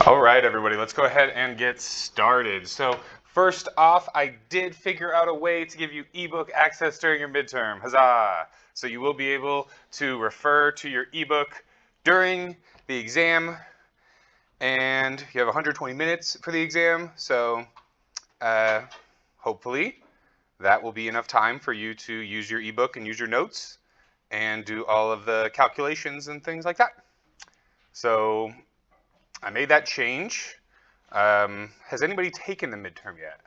All right, everybody, let's go ahead and get started. So first off, I did figure out a way to give you ebook access during your midterm. Huzzah! So you will be able to refer to your ebook during the exam, and you have 120 minutes for the exam. So hopefully that will be enough time for you to use your ebook and use your notes and do all of the calculations and things like that. So I made that change. Has anybody taken the midterm yet?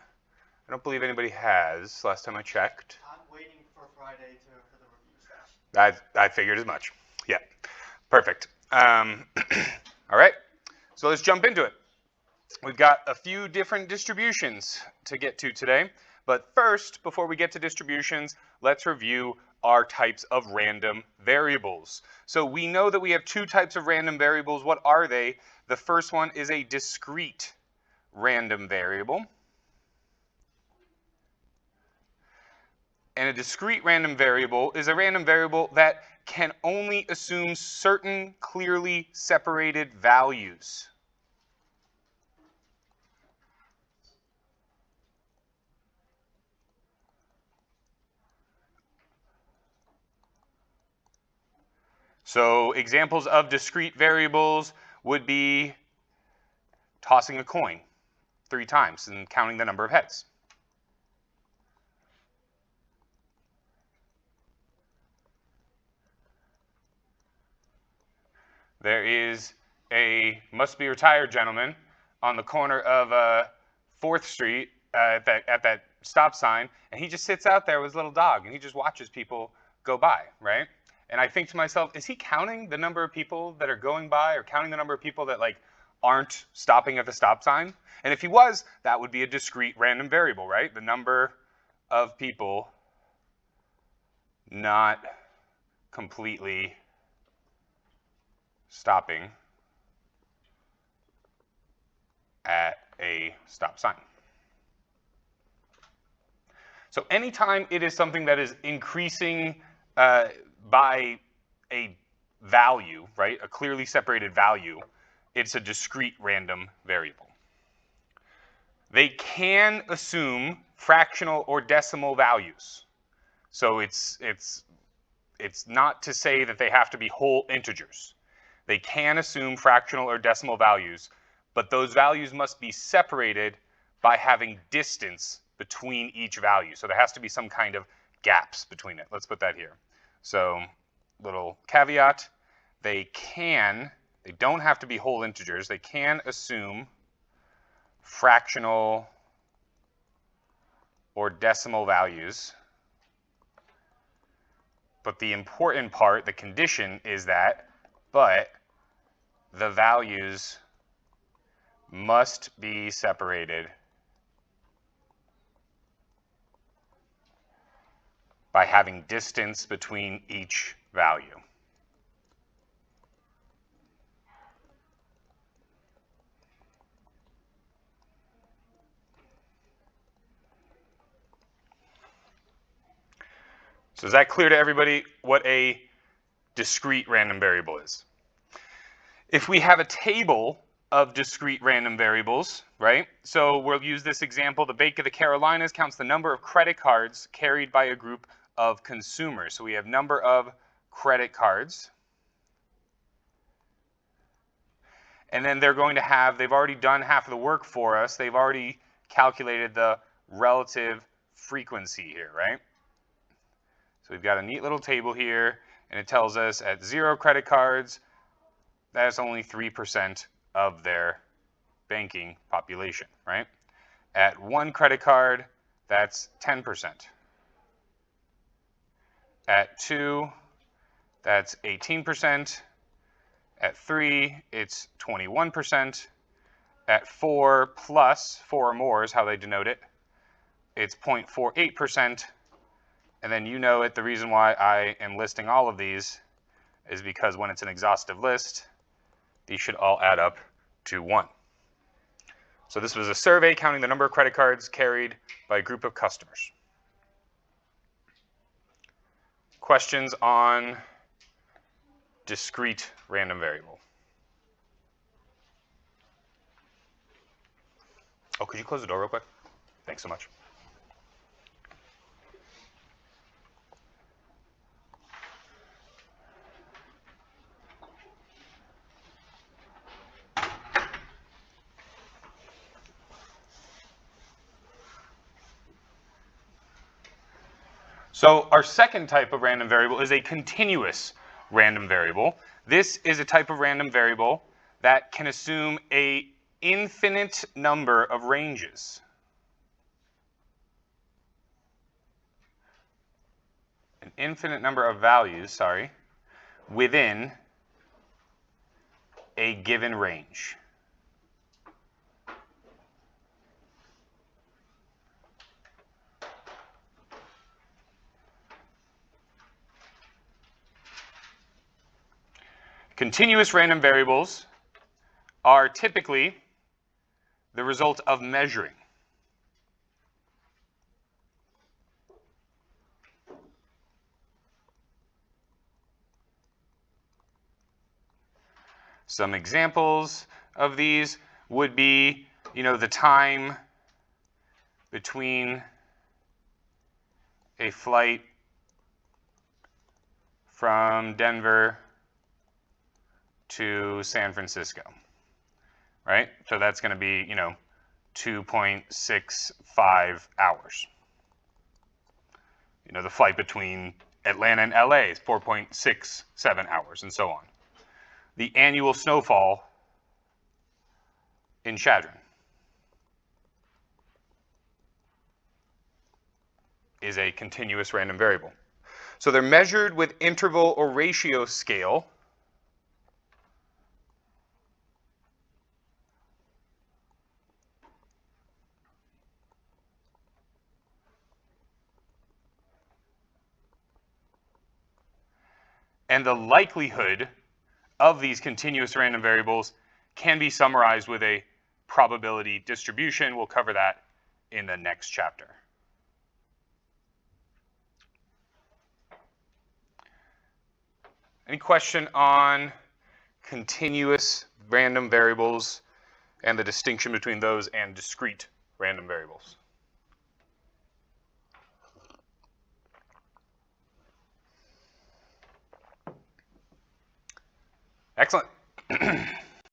I don't believe anybody has, last time I checked. I'm waiting for Friday for the review stuff. I figured as much. Yeah, perfect. All right, so let's jump into it. We've got a few different distributions to get to today. But first, before we get to distributions, let's review our types of random variables. So we know that we have two types of random variables. What are they? The first one is a discrete random variable. And a discrete random variable is a random variable that can only assume certain clearly separated values. So examples of discrete variables would be tossing a coin 3 times and counting the number of heads. There is a must-be-retired gentleman on the corner of 4th Street at that stop sign, and he just sits out there with his little dog, and he just watches people go by, right? And I think to myself, is he counting the number of people that are going by or counting the number of people that aren't stopping at the stop sign? And if he was, that would be a discrete random variable, right? The number of people not completely stopping at a stop sign. So anytime it is something that is increasing by a value, right, a clearly separated value, it's a discrete random variable. They can assume fractional or decimal values. So it's not to say that they have to be whole integers. They can assume fractional or decimal values, but those values must be separated by having distance between each value. So there has to be some kind of gaps between it. Let's put that here. So little caveat, they don't have to be whole integers. They can assume fractional or decimal values. But the important part, the condition, is that, but the values must be separated by having distance between each value. So is that clear to everybody what a discrete random variable is? If we have a table of discrete random variables, right? So we'll use this example. The Bank of the Carolinas counts the number of credit cards carried by a group of consumers. So we have number of credit cards. And then they're going to have, they've already done half of the work for us. They've already calculated the relative frequency here, right? So we've got a neat little table here, and it tells us at 0 credit cards, that's only 3% of their banking population, right? At 1 credit card, that's 10%. At 2, that's 18%. At 3, it's 21%. At 4 plus, 4 or more is how they denote it, it's 0.48%. And then you know it, the reason why I am listing all of these is because when it's an exhaustive list, these should all add up to 1. So this was a survey counting the number of credit cards carried by a group of customers. Questions on discrete random variable? Oh, could you close the door real quick? Thanks so much. So our second type of random variable is a continuous random variable. This is a type of random variable that can assume an infinite number of ranges. An infinite number of values, sorry, within a given range. Continuous random variables are typically the result of measuring. Some examples of these would be, the time between a flight from Denver to San Francisco, right? So that's going to be, 2.65 hours. The flight between Atlanta and LA is 4.67 hours, and so on. The annual snowfall in Chadron is a continuous random variable. So they're measured with interval or ratio scale. And the likelihood of these continuous random variables can be summarized with a probability distribution. We'll cover that in the next chapter. Any question on continuous random variables and the distinction between those and discrete random variables? Excellent.